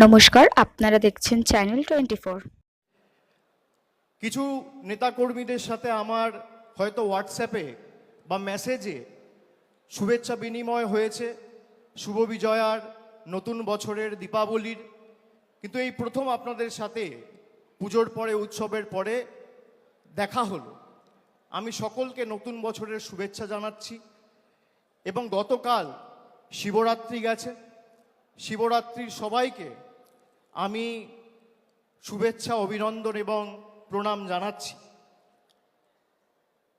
নমস্কার, আপনারা দেখছেন চ্যানেল 24। কিছু নেতাকর্মীদের সাথে আমার হয়তো হোয়াটসঅ্যাপে বা মেসেজে শুভেচ্ছা বিনিময় হয়েছে শুভ বিজয়ার, নতুন বছরের, দীপাবলির। কিন্তু এই প্রথম আপনাদের সাথে পুজোর পরে, উৎসবের পরে দেখা হলো। আমি সকলকে নতুন বছরের শুভেচ্ছা জানাচ্ছি। এবং গতকাল শিবরাত্রি গেছে, শিবরাত্রির সবাইকে আমি শুভেচ্ছা, অভিনন্দন এবং প্রণাম জানাচ্ছি।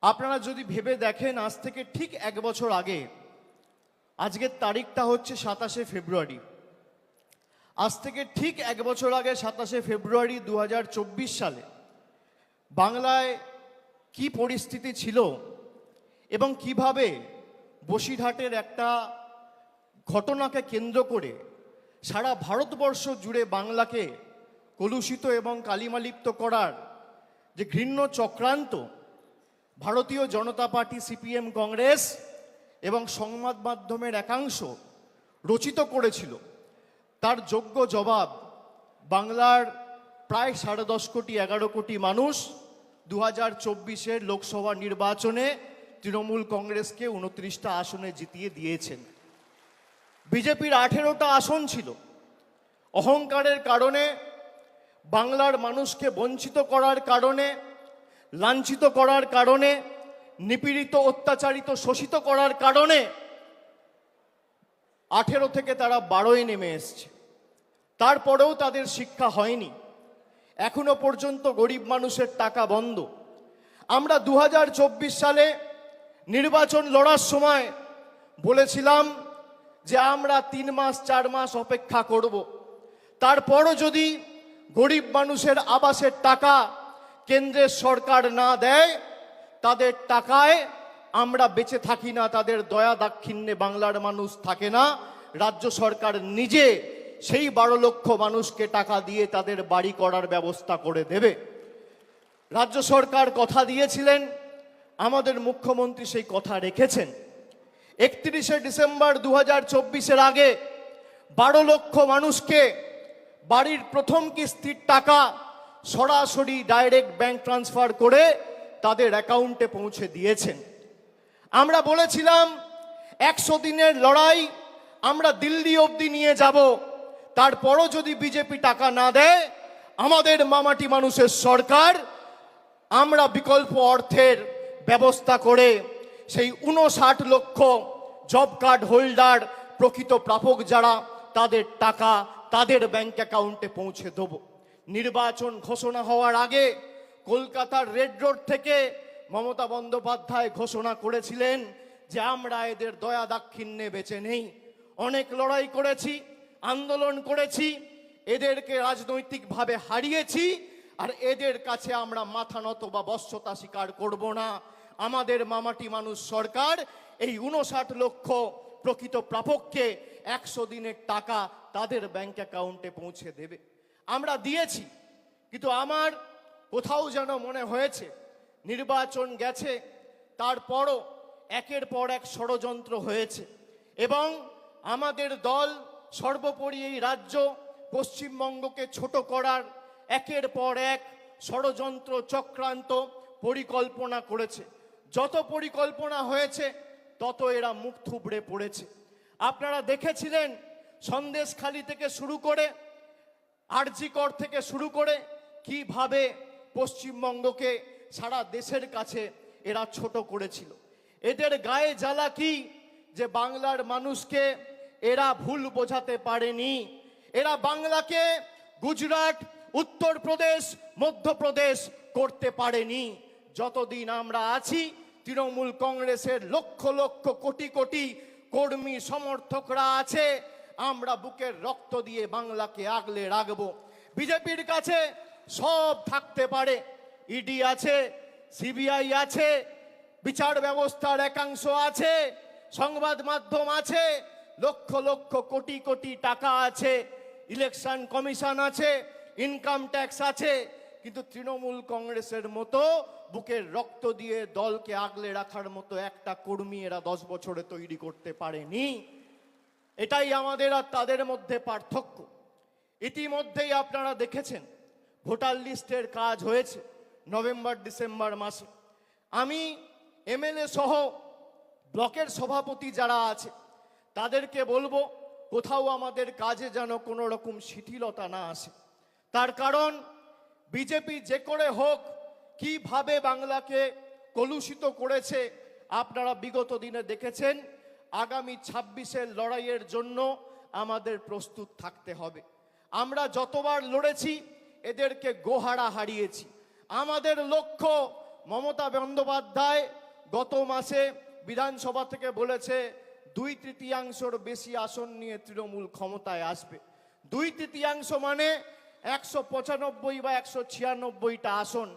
আপনারা যদি ভেবে দেখেন, আজ থেকে ঠিক 1 বছর আগে, আজকের তারিখটা হচ্ছে 27শে ফেব্রুয়ারি, আজ থেকে ঠিক 1 বছর আগে 27শে ফেব্রুয়ারি 2024 সালে বাংলায় কি পরিস্থিতি ছিল এবং কিভাবে বসিরহাটের একটা ঘটনাকে কেন্দ্র করে সারা ভারতবর্ষ জুড়ে বাংলাকে কলুষিত এবং কালিমালিপ্ত করার যে ঘৃণ্য চক্রান্ত ভারতীয় জনতা পার্টি, সিপিএম, কংগ্রেস এবং সংবাদ মাধ্যমের একাংশ রচিত করেছিল, তার যোগ্য জবাব বাংলার প্রায় 10.5 কোটি, 11 কোটি মানুষ 2024-এর লোকসভা নির্বাচনে তৃণমূল কংগ্রেসকে 29টা আসনে জিতিয়ে দিয়েছেন। বিজেপির 18টা আসন ছিল। অহংকারের কারণে, বাংলার মানুষকে বঞ্চিত করার কারণে, লাঞ্ছিত করার কারণে, নিপীড়িত, অত্যাচারিত, শোষিত করার কারণে 18 থেকে তারা 12-এ নেমে এসছে। তারপরেও তাদের শিক্ষা হয়নি। এখনো পর্যন্ত গরিব মানুষের টাকা বন্ধ। আমরা 2024 সালে নির্বাচন লড়ার সময় বলেছিলাম যে আমরা 3 মাস 4 মাস অপেক্ষা করব, তারপরও যদি গরিব মানুষের আবাসের টাকা কেন্দ্রের সরকার না দেয়, তাদের টাকায় আমরা বেঁচে থাকি না, তাদের দয়া দাক্ষিণ্যে বাংলার মানুষ থাকে না। রাজ্য সরকার নিজে সেই 12 লক্ষ মানুষকে টাকা দিয়ে তাদের বাড়ি করার ব্যবস্থা করে দেবে। রাজ্য সরকার কথা দিয়েছিলেন, আমাদের মুখ্যমন্ত্রী সেই কথা রেখেছেন। 31শে ডিসেম্বর 2024-এর আগে 12 লক্ষ মানুষকে বাড়ির প্রথম কিস্তির টাকা সরাসরি ডাইরেক্ট ব্যাংক ট্রান্সফার করে তাদের অ্যাকাউন্টে পৌঁছে দিয়েছেন। আমরা বলেছিলাম 100 দিনের লড়াই আমরা দিল্লি অবধি নিয়ে যাব, তারপরও যদি বিজেপি টাকা না দেয়, আমাদের মামাটি মানুষের সরকার, আমরা বিকল্প অর্থের ব্যবস্থা করে সেই 59 লক্ষ জব কার্ড হোল্ডার, প্রকৃত প্রাপক যারা, তাদের টাকা তাদের ব্যাংক অ্যাকাউন্টে পৌঁছে দেব। নির্বাচন ঘোষণা হওয়ার আগে কলকাতার রেড রোড থেকে মমতা বন্দ্যোপাধ্যায় ঘোষণা করেছিলেন যে আমরা এদের দয়া দাক্ষিণ্যে বেঁচে নেই। অনেক লড়াই করেছি, আন্দোলন করেছি, এদেরকে রাজনৈতিকভাবে হারিয়েছি, আর এদের কাছে আমরা মাথা নত বা বশ্যতা স্বীকার করব না। আমাদের মামাটি মানুষ সরকার এই 59 লক্ষ প্রকৃত প্রাপককে 100 দিনের টাকা তাদের ব্যাংক অ্যাকাউন্টে পৌঁছে দেবে। আমরা দিয়েছি, কিন্তু আমার কোথাও যেন মনে হয়েছে নির্বাচন গেছে, তারপরও একের পর এক ষড়যন্ত্র হয়েছে এবং আমাদের দল সর্বোপরি এই রাজ্য পশ্চিমবঙ্গকে ছোট করার একের পর এক ষড়যন্ত্র, চক্রান্ত, পরিকল্পনা করেছে। যত পরিকল্পনা হয়েছে তত এরা মুখ থুবড়ে পড়েছে। আপনারা দেখেছিলেন সন্দেশখালি থেকে শুরু করে, আরজিকর থেকে শুরু করে কিভাবে পশ্চিমবঙ্গকে সারা দেশের কাছে এরা ছোট করেছিল। এদের গায়ে জ্বালা কি যে বাংলার মানুষকে এরা ভুল বোঝাতে পারেনি। এরা বাংলাকে গুজরাট, উত্তরপ্রদেশ, মধ্যপ্রদেশ করতে পারেনি। যতদিন আমরা আছি, তৃণমূল কংগ্রেসের লক্ষ লক্ষ কোটি কোটি কর্মী সমর্থকরা আছে, আমরা বুকের রক্ত দিয়ে বাংলাকে আগলে রাখবো। বিজেপির কাছে সব থাকতে পারে, ইডি আছে, সিবিআই আছে, বিচার ব্যবস্থার একাংশ আছে, সংবাদ মাধ্যম আছে, লক্ষ লক্ষ কোটি কোটি টাকা আছে, ইলেকশন কমিশন আছে, ইনকাম ট্যাক্স আছে, কিন্তু তৃণমূল কংগ্রেসের মতো বুকের রক্ত দিয়ে দলকে আগলে রাখার মতো একটা কর্মী এরা 10 বছরে তৈরি করতে পারেনি। এটাই আমাদের আর তাদের মধ্যে পার্থক্য। ইতিমধ্যেই আপনারা দেখেছেন ভোটার লিস্টের কাজ হয়েছে নভেম্বর ডিসেম্বর মাসে। আমি এমএলএ সহ ব্লকের সভাপতি যারা আছে তাদেরকে বলবো কোথাও আমাদের কাজে যেন কোনো রকম শিথিলতা না আসে। তার কারণ বিজেপি যে করে হোক কিভাবে বাংলাকে কলুষিত করেছে আপনারা বিগত দিনে দেখেছেন। আগামী ২৬-এর লড়াইয়ের জন্য আমাদের প্রস্তুত থাকতে হবে। আমরা যতবার লড়েছি এদেরকে গোহারা হারিয়েছি। আমাদের লক্ষ্য, মমতা বন্দ্যোপাধ্যায় গত মাসে বিধানসভা থেকে বলেছে 2/3 বেশি আসন নিয়ে তৃণমূল ক্ষমতায় আসবে। 2/3 মানে 195 বা 196টা আসন।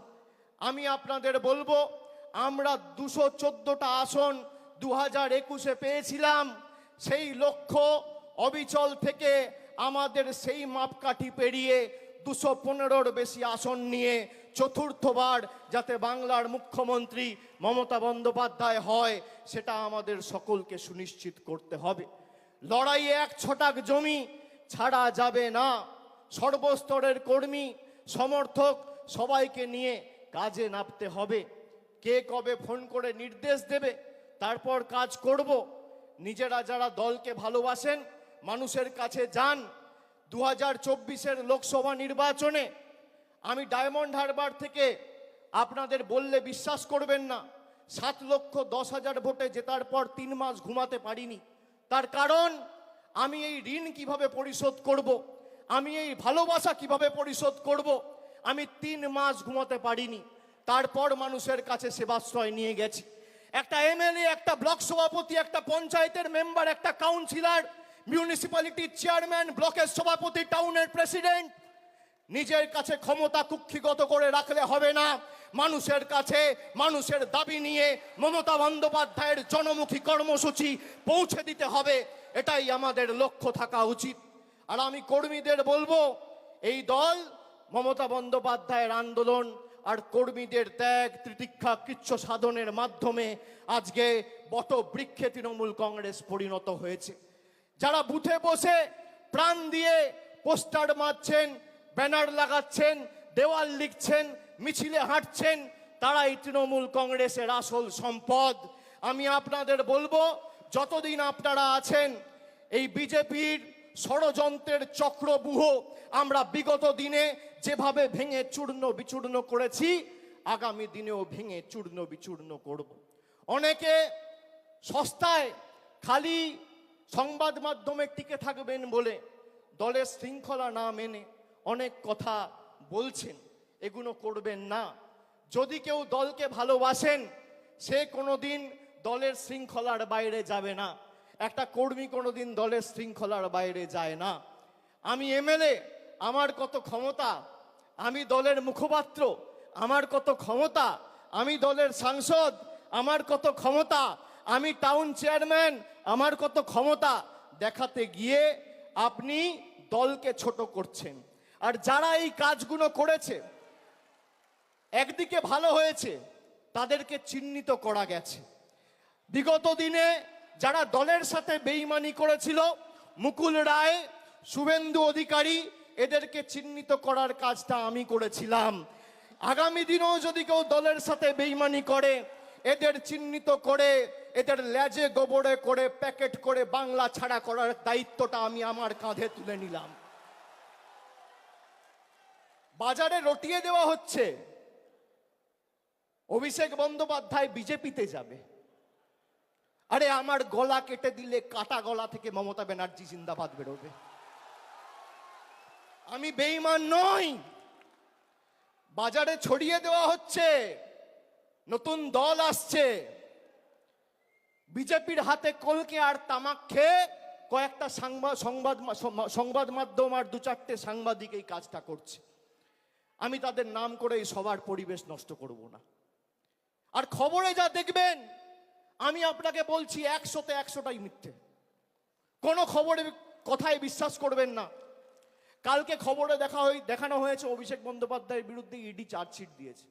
আমি আপনাদের বলবো আমরা 214টা আসন 2021-এ পেয়েছিলাম। সেই লক্ষ্য অবিচল থেকে আমাদের সেই মাপকাঠি পেরিয়ে 215-র বেশি আসন নিয়ে চতুর্থবার যাতে বাংলার মুখ্যমন্ত্রী মমতা বন্দ্যোপাধ্যায় হয় সেটা আমাদের সকলকে সুনিশ্চিত করতে হবে। লড়াইয়ে 1 ছটাক জমি ছাড়া যাবে না। সর্বস্তরের কর্মী সমর্থক সবাইকে নিয়ে কাজে নামতে হবে। কে কবে ফোন করে নির্দেশ দেবে তারপর কাজ করব। নিজেরা যারা দলকে ভালোবাসেন মানুষের কাছে যান। 2024-এর লোকসভা নির্বাচনে আমি ডায়মন্ড হারবার থেকে আপনাদের বললে বিশ্বাস করবেন না 7,10,000 ভোটে জেতার পর 3 মাস ঘুমাতে পারিনি। তার কারণ আমি এই ঋণ কিভাবে পরিশোধ করব, আমি এই ভালোবাসা কিভাবে পরিশোধ করব, আমি 3 মাস ঘুমাতে পারিনি। তারপর মানুষের কাছে সেবাশ্রয় নিয়ে গেছি। একটা এমএলএ, একটা ব্লক সভাপতি, একটা পঞ্চায়েতের মেম্বার, একটা কাউন্সিলর, মিউনিসিপ্যালিটির চেয়ারম্যান, ব্লকের সভাপতি, টাউনের প্রেসিডেন্ট নিজের কাছে ক্ষমতা কুক্ষিগত করে রাখলে হবে না। মানুষের কাছে মানুষের দাবি নিয়ে মমতা বন্দ্যোপাধ্যায়ের জনমুখী কর্মসূচি পৌঁছে দিতে হবে। এটাই আমাদের লক্ষ্য থাকা উচিত। আর আমি কর্মীদের বলবো এই দল মমতা বন্দ্যোপাধ্যায়ের আন্দোলন আর কর্মীদের ত্যাগ তিতিক্ষা কৃচ্ছ সাধনের মাধ্যমে আজকে বটবৃক্ষে তৃণমূল কংগ্রেস পরিণত হয়েছে। যারা বুথে বসে প্রাণ দিয়ে পোস্টার মারছেন, ব্যানার লাগাচ্ছেন, দেওয়াল লিখছেন, মিছিলে হাঁটছেন, তারাই তৃণমূল কংগ্রেসের আসল সম্পদ। আমি আপনাদের বলবো যতদিন আপনারা আছেন এই বিজেপির ষড়যন্ত্রের চক্রব্যূহ আমরা বিগত দিনে যেভাবে ভেঙে চূর্ণ বিচূর্ণ করেছি আগামী দিনেও ভেঙে চূর্ণ বিচূর্ণ করব। অনেকে সস্তায় খালি সংবাদ মাধ্যমে টিকে থাকবেন বলে দলের শৃঙ্খলা না মেনে অনেক কথা বলছেন, এগুলো করবেন না। যদি কেউ দলকে ভালোবাসেন সে কোনোদিন দলের শৃঙ্খলার বাইরে যাবে না। একটা কর্মী কোনোদিন দলের শৃঙ্খলার বাইরে যায় না। আমি এমএলএ, আমার কত ক্ষমতা, আমি দলের মুখপাত্র, আমার কত ক্ষমতা, আমি দলের সাংসদ, আমার কত ক্ষমতা, আমি টাউন চেয়ারম্যান, আমার কত ক্ষমতা দেখাতে গিয়ে আপনি দলকে ছোট করছেন। আর যারা এই কাজগুলো করেছে একদিকে ভালো হয়েছে, তাদেরকে চিহ্নিত করা গেছে। বিগত দিনে যারা দলের সাথে বেইমানি করেছিল মুকুল রায়, শুভেন্দু অধিকারী, এদেরকে চিহ্নিত করার কাজটা আমি করেছিলাম। আগামী দিনেও যদি কেউ দলের সাথে বেইমানি করে এদের চিহ্নিত করে এদের লেজে গোবরে করে প্যাকেট করে বাংলা ছাড়া করার দায়িত্বটা আমি আমার কাঁধে তুলে নিলাম। বাজারে রটিয়ে দেওয়া হচ্ছে অভিষেক বন্দ্যোপাধ্যায় বিজেপিতে যাবে। আরে আমার গলা কেটে দিলে কাটা গলা থেকে মমতা ব্যানার্জি জিন্দাবাদ বেরোবে। আমি বেঈমান নই। বাজারে ছড়িয়ে দেওয়া হচ্ছে নতুন দল আসছে, বিজেপির হাতে কলকে আর তামাক খেয়ে কয়েকটা সংবাদ মাধ্যম আর 2-4টে সাংবাদিক এই কাজটা করছে। আমি তাদের নাম করে এই সবার পরিবেশ নষ্ট করব না। আর খবরে যা দেখবেন আমি আপনাকে বলছি 100তে 100টাই মিথ্যে। কোনো খবরের কথায় বিশ্বাস করবেন না। কালকে খবরে দেখানো হয়েছে অভিষেক বন্দ্যোপাধ্যায়ের বিরুদ্ধে ইডি চার্জশিট দিয়েছে,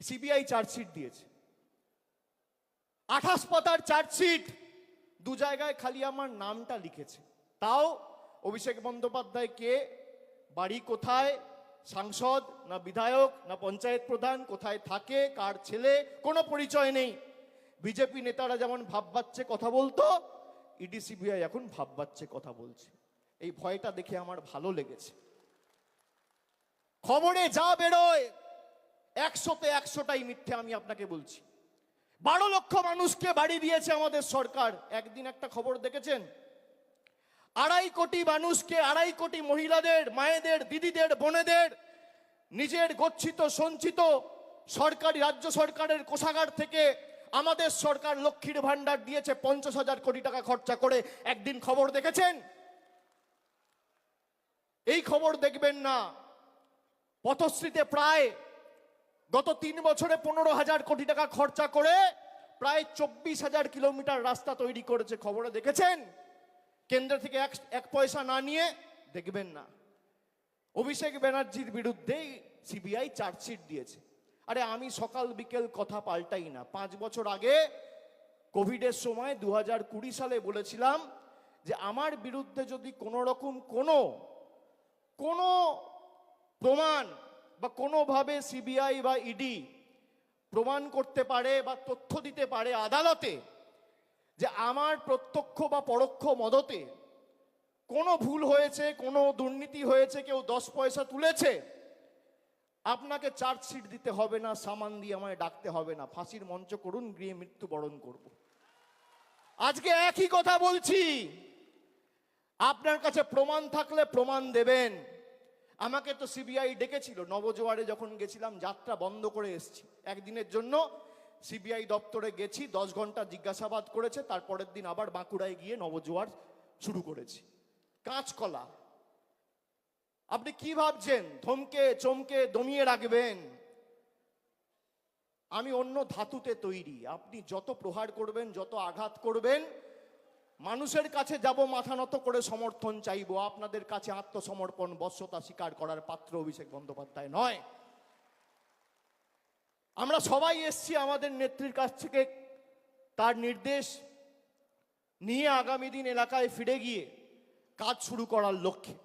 সিবিআই চার্জশিট দিয়েছে, 28 পাতার চার্জশিট। 2 জায়গায় খালি আমার নামটা লিখেছে, তাও অভিষেক বন্দ্যোপাধ্যায় কে, বাড়ি কোথায়, সাংসদ না বিধায়ক না পঞ্চায়েত প্রধান, কোথায় থাকে, কার ছেলে, কোনো পরিচয় নেই। বিজেপি নেতারা যেমন ভাববাচ্ছে কথা বলতো, ইডি সিবিআই এখন ভাববাচ্ছে কথা বলছে। এই ভয়টা দেখে আমার ভালো লেগেছে। খবরে যা বেরোয় 100তে 100টাই মিথ্যে, আমি আপনাকে বলছি। 12 লক্ষ মানুষকে বাড়ি দিয়েছে আমাদের সরকার। একদিন একটা খবর দেখেছেন? 2.5 কোটি মানুষকে, 2.5 কোটি মহিলাদের, মায়েদের, দিদিদের, বোনেদের নিজের গচ্ছিত সঞ্চিত সরকারি, রাজ্য সরকারের কোষাগার থেকে আমাদের সরকার লক্ষ্মীর ভান্ডার দিয়েছে 50,000 কোটি টাকা খরচা করে। একদিন খবর দেখেছেন? এই খবর দেখবেন না। পথশ্রীতে প্রায় গত 3 বছরে 15,000 কোটি টাকা খরচা করে প্রায় 24,000 কিলোমিটার রাস্তা তৈরি করেছে। খবরে দেখেছেন? কেন্দ্র থেকে এক পয়সা না নিয়ে দেখবেন না। অভিষেক ব্যানার্জির বিরুদ্ধে সিবিআই চার্জশিট দিয়েছে। আরে আমি সকাল বিকেল কথা পাল্টাই না। 5 বছর আগে কোভিডের সময় 2020 সালে বলেছিলাম যে আমার বিরুদ্ধে যদি কোনো রকম কোনো প্রমাণ বা কোনোভাবে সিবিআই বা ইডি প্রমাণ করতে পারে বা তথ্য দিতে পারে আদালতে যে আমার প্রত্যক্ষ বা পরোক্ষ মদতে কোনো ভুল হয়েছে, কোনো দুর্নীতি হয়েছে, কেউ 10 পয়সা তুলেছে, আপনাকে চার্জশিট দিতে হবে না, সামান দিয়ে আমায় ডাকতে হবে না, ফাঁসির মঞ্চ করুন, গৃহে মৃত্যুবরণ করব। আজকে একই কথা বলছি। আপনার কাছে প্রমাণ থাকলে প্রমাণ দেবেন। আমাকে তো সিবিআই ডেকেছিল নবজোয়ারে, যখন গেছিলাম যাত্রা বন্ধ করে এসেছি একদিনের জন্য। সিবিআই দপ্তরে গেছি, 10 ঘন্টা জিজ্ঞাসাবাদ করেছে। তারপরের দিন আবার বাঁকুড়ায় গিয়ে নবজোয়ার শুরু করেছি। কাঁচকলা। আপনি কি ভাবছেন ধমকে চমকে দমিয়ে রাখবেন? আমি অন্য ধাতুতে তৈরি। আপনি যত প্রহার করবেন, যত আঘাত করবেন, মানুষের কাছে যাব মাথা নত করে সমর্থন চাইবো। আপনাদের কাছে আত্মসমর্পণ, বশ্যতা স্বীকার করার পাত্র অভিষেক বন্দ্যোপাধ্যায় নয়। আমরা সবাই এসছি আমাদের নেত্রীর কাছ থেকে তার নির্দেশ নিয়ে আগামী দিন এলাকায় ফিরে গিয়ে কাজ শুরু করার লক্ষ্যে।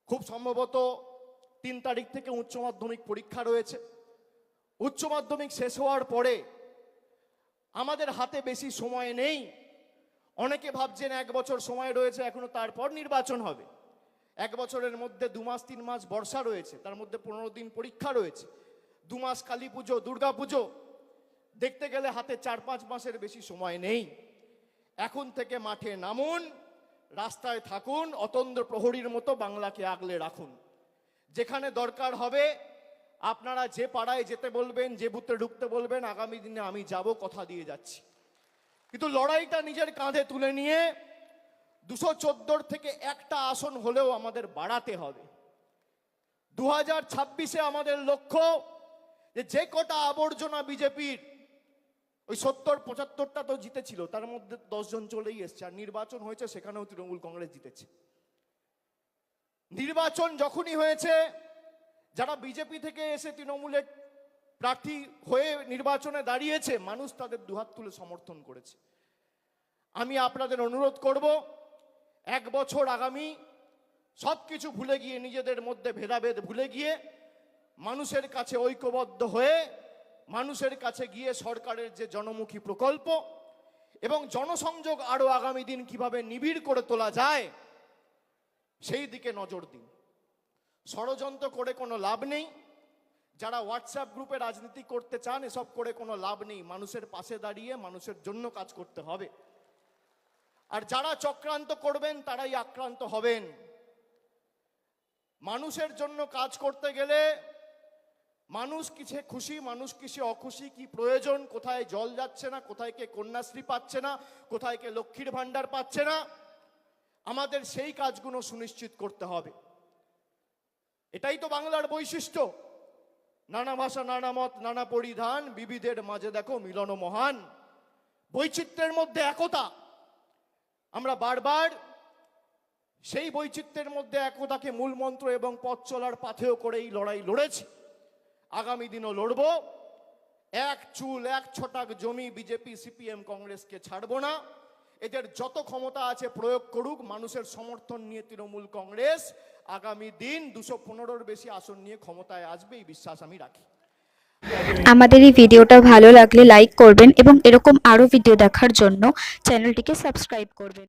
খুব সম্ভবত 3 তারিখ থেকে উচ্চ মাধ্যমিক পরীক্ষা রয়েছে। উচ্চ মাধ্যমিক শেষ হওয়ার পরে আমাদের হাতে বেশি সময় নেই। অনেকে ভাবছেন 1 বছর সময় রয়েছে এখনো, তারপর নির্বাচন হবে। 1 বছরের মধ্যে 2 মাস 3 মাস বর্ষা রয়েছে, তার মধ্যে 15 দিন পরীক্ষা রয়েছে, 2 মাস কালী পুজো, দুর্গা পুজো, দেখতে গেলে হাতে 4-5 মাসের বেশি সময় নেই। এখন থেকে মাঠে নামুন, রাস্তায় থাকুন, অতন্দ্র প্রহরীর মতো বাংলাকে আগলে রাখুন। যেখানে দরকার হবে আপনারা যে পাড়ায় যেতে বলবেন, যে বুথে ঢুকতে বলবেন, আগামী দিনে আমি যাব, কথা দিয়ে যাচ্ছি। কিন্তু লড়াইটা নিজের কাঁধে তুলে নিয়ে 214 থেকে একটা আসন হলেও আমাদের বাড়াতে হবে। 2026-এ আমাদের লক্ষ্য যে কটা আবর্জনা বিজেপির, ওই 70-75টা তো জিতেছিল, তার মধ্যে 10 জন চলেই এসছে। আর নির্বাচন হয়েছে, সেখানেও তৃণমূল কংগ্রেস জিতেছে। নির্বাচন যখনই হয়েছে, যারা বিজেপি থেকে এসে তৃণমূলের প্রার্থী হয়ে নির্বাচনে দাঁড়িয়েছে, মানুষ তাদের দুহাত তুলে সমর্থন করেছে। আমি আপনাদের অনুরোধ করব, 1 বছর আগামী সবকিছু ভুলে গিয়ে, নিজেদের মধ্যে ভেদাভেদ ভুলে গিয়ে, মানুষের কাছে ঐক্যবদ্ধ হয়ে, মানুষের কাছে গিয়ে সরকারের যে জনমুখী প্রকল্প এবং জনসংযোগ আরো আগামী দিন কিভাবে নিবিড় করে তোলা যায়, সেই দিকে নজর দিন। ষড়যন্ত্র করে কোনো লাভ নেই। যারা হোয়াটসঅ্যাপ গ্রুপে রাজনীতি করতে চান, এসব করে কোনো লাভ নেই। মানুষের পাশে দাঁড়িয়ে মানুষের জন্য কাজ করতে হবে। আর যারা চক্রান্ত করবেন তারাই আক্রান্ত হবেন। মানুষের জন্য কাজ করতে গেলে মানুষ কিসে খুশি, মানুষ কিসে অখুশি, কি প্রয়োজন, কোথায় জল যাচ্ছে না, কোথায় কে কন্যাশ্রী পাচ্ছে না, কোথায় কে লক্ষ্মীর ভান্ডার পাচ্ছে না, আমাদের সেই কাজগুলো সুনিশ্চিত করতে হবে। এটাই তো বাংলার বৈশিষ্ট্য। নানা ভাষা, নানা মত, নানা পরিধান, বিবিধের মাঝে দেখো মিলন মহান। বৈচিত্র্যের মধ্যে একতা। আমরা বারবার সেই বৈচিত্র্যের মধ্যে একতাকে মূল মন্ত্র এবং পথ চলার পাথেয় করে এই লড়াই লড়েছি। আগামী দিনও লড়ব। 1 চুল 1 ছটাক জমি বিজেপি, সিপিএম, কংগ্রেসকে ছাড়বো না। এদের যত ক্ষমতা আছে প্রয়োগ করুক, মানুষের সমর্থন নিয়ে তৃণমূল কংগ্রেস আগামী দিন 215-র বেশি আসন নিয়ে ক্ষমতায় আসবে, এই বিশ্বাস আমি রাখি। আমাদের এই ভিডিওটা ভালো লাগলে লাইক করবেন এবং এরকম আরও ভিডিও দেখার জন্য চ্যানেলটিকে সাবস্ক্রাইব করবেন।